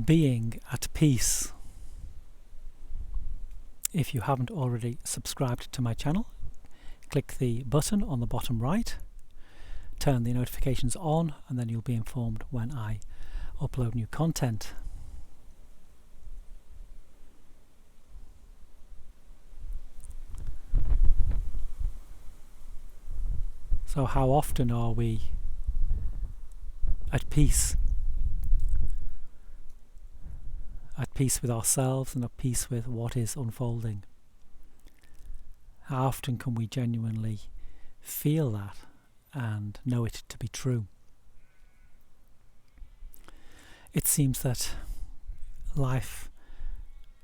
being at peace. If you haven't already subscribed to my channel, click the button on the bottom right, turn the notifications on, and then you'll be informed when I upload new content. So how often are we at peace? At peace with ourselves and at peace with what is unfolding? How often can we genuinely feel that and know it to be true? It seems that life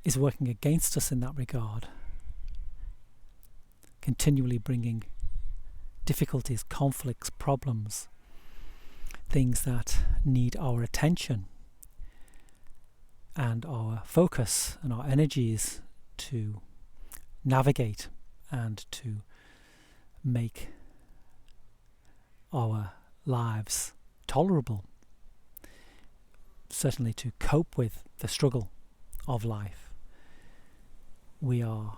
is working against us in that regard, continually bringing difficulties, conflicts, problems, things that need our attention and our focus and our energies to navigate and to make our lives tolerable, certainly to cope with the struggle of life. We are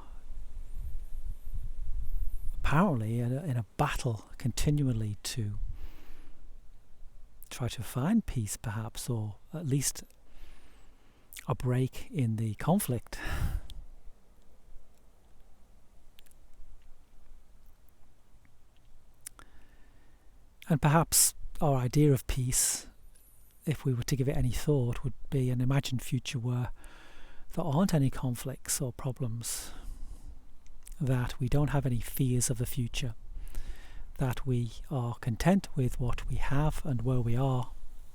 apparently in a battle continually to try to find peace, perhaps, or at least a break in the conflict. And perhaps our idea of peace, if we were to give it any thought, would be an imagined future where there aren't any conflicts or problems, that we don't have any fears of the future, that we are content with what we have and where we are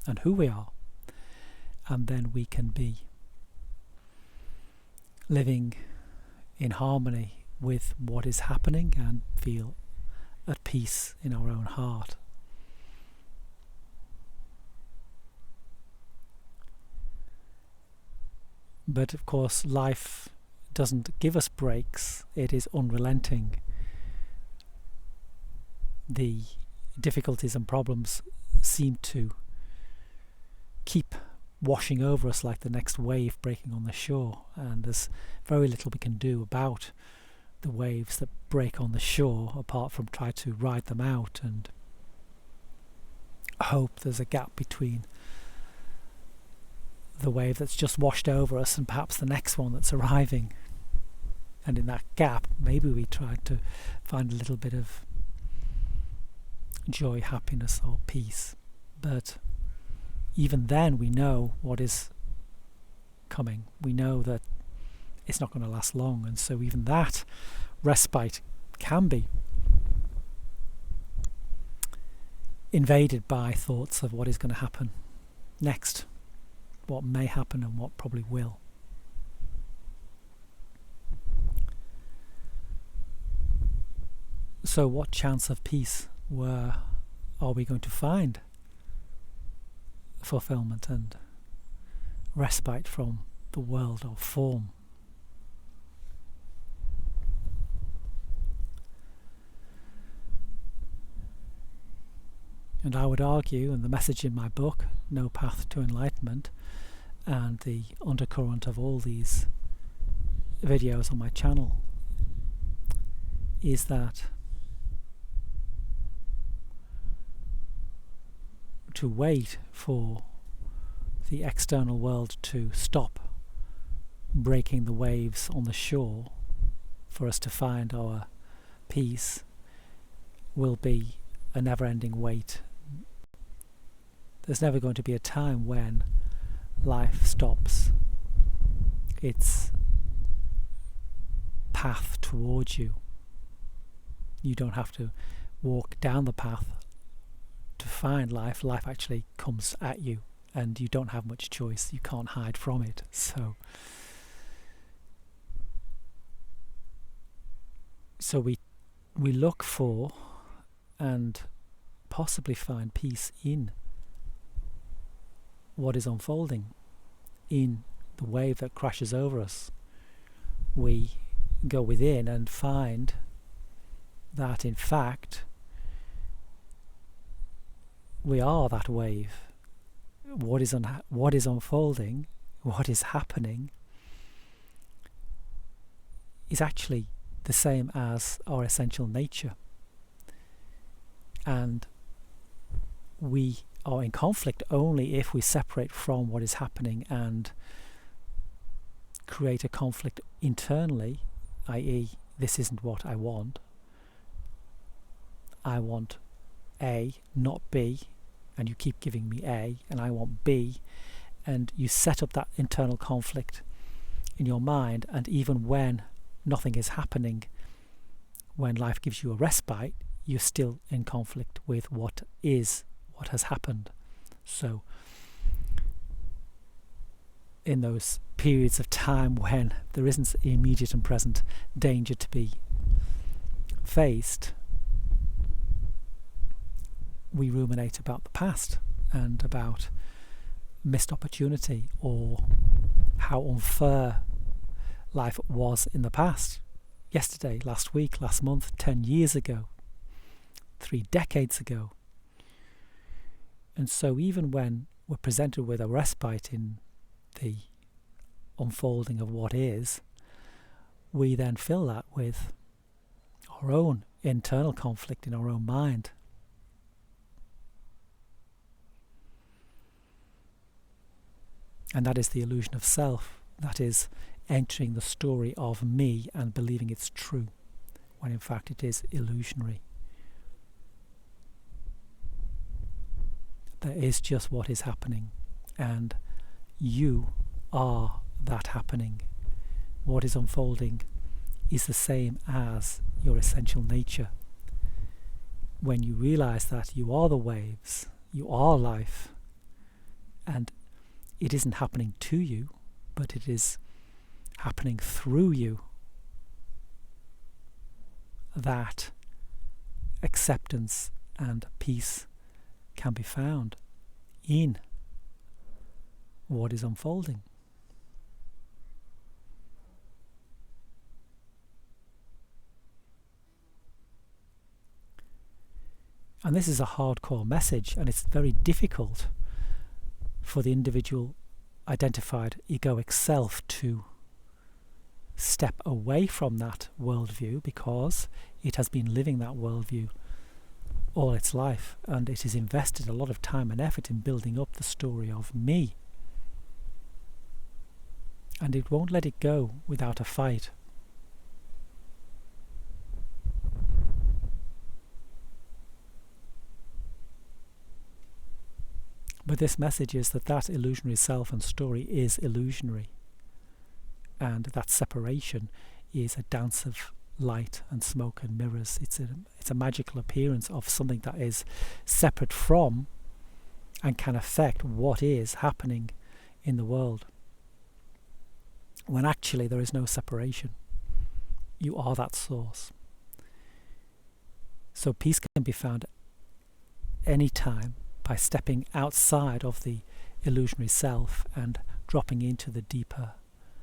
and who we are, and then we can be living in harmony with what is happening and feel at peace in our own heart. But of course, life doesn't give us breaks. It is unrelenting. The difficulties and problems seem to keep washing over us like the next wave breaking on the shore, and there's very little we can do about the waves that break on the shore apart from try to ride them out and hope there's a gap between the wave that's just washed over us and perhaps the next one that's arriving. And in that gap, maybe we tried to find a little bit of joy, happiness, or peace. But even then, we know what is coming. We know that it's not going to last long. And so even that respite can be invaded by thoughts of what is going to happen next, what may happen and what probably will. So what chance of peace where are we going to find fulfillment and respite from the world of form? And I would argue, and the message in my book, No Path to Enlightenment, and the undercurrent of all these videos on my channel, is that to wait for the external world to stop breaking the waves on the shore for us to find our peace will be a never-ending wait. There's never going to be a time when life stops its path towards you. You don't have to walk down the path to find life. Life actually comes at you and you don't have much choice. You can't hide from it. So we look for and possibly find peace in what is unfolding, in the wave that crashes over us. We go within and find that in fact we are that wave. What is unfolding what is happening is actually the same as our essential nature. And we are in conflict only if we separate from what is happening and create a conflict internally, i.e., this isn't what I want. I want A, not B, and you keep giving me A, and I want B, and you set up that internal conflict in your mind, and even when nothing is happening, when life gives you a respite, you're still in conflict with what has happened. So in those periods of time when there isn't immediate and present danger to be faced, we ruminate about the past and about missed opportunity or how unfair life was in the past, yesterday, last week, last month, 10 years ago, 3 decades ago. And so even when we're presented with a respite in the unfolding of what is, we then fill that with our own internal conflict in our own mind. And that is the illusion of self. That is entering the story of me and believing it's true, when in fact it is illusionary. There is just what is happening, and you are that happening. What is unfolding is the same as your essential nature. When you realize that you are the waves, you are life, and it isn't happening to you, but it is happening through you, that acceptance and peace can be found in what is unfolding. And this is a hardcore message, and it's very difficult for the individual identified egoic self to step away from that worldview, because it has been living that worldview all its life, and it has invested a lot of time and effort in building up the story of me, and it won't let it go without a fight. But this message is that illusionary self and story is illusionary, and that separation is a dance of light and smoke and mirrors. It's a magical appearance of something that is separate from and can affect what is happening in the world, when actually there is no separation. You are that source. So peace can be found any time by stepping outside of the illusionary self and dropping into the deeper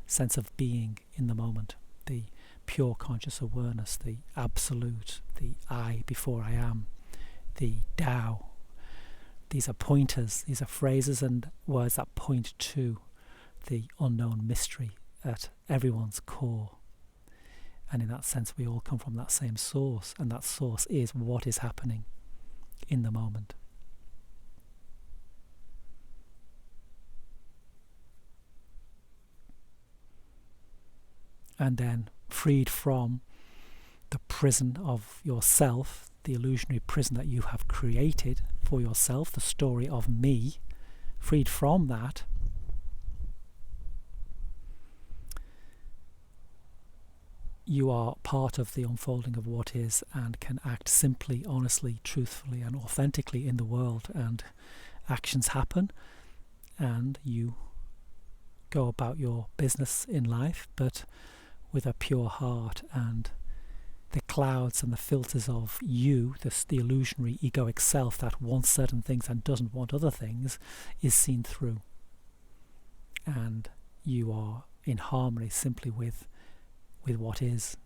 sense of being in the moment, the pure conscious awareness, the absolute, the I before I am, the Tao. These are pointers, these are phrases and words that point to the unknown mystery at everyone's core. And in that sense we all come from that same source, and that source is what is happening in the moment. And then freed from the prison of yourself, the illusionary prison that you have created for yourself, the story of me, freed from that, you are part of the unfolding of what is and can act simply, honestly, truthfully and authentically in the world, and actions happen and you go about your business in life, but with a pure heart, and the clouds and the filters of you, the illusionary egoic self that wants certain things and doesn't want other things, is seen through, and you are in harmony simply with what is.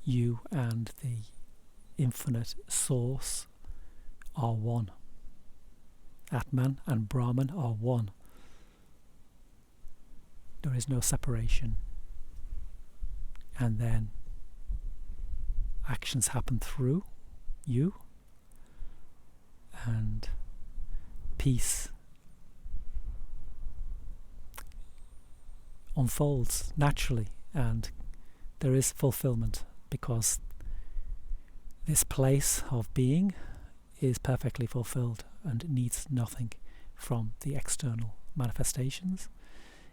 You and the infinite source are one, Atman and Brahman are one. There is no separation. And then actions happen through you, and peace unfolds naturally, and there is fulfillment, because this place of being is perfectly fulfilled and needs nothing from the external manifestations.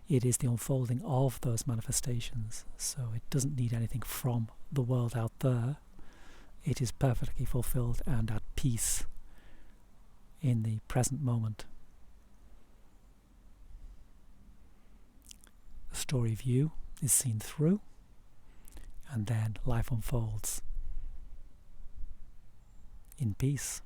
It is the unfolding of those manifestations, so it doesn't need anything from the world out there. It is perfectly fulfilled and at peace in the present moment. The story of you is seen through, and then life unfolds in peace.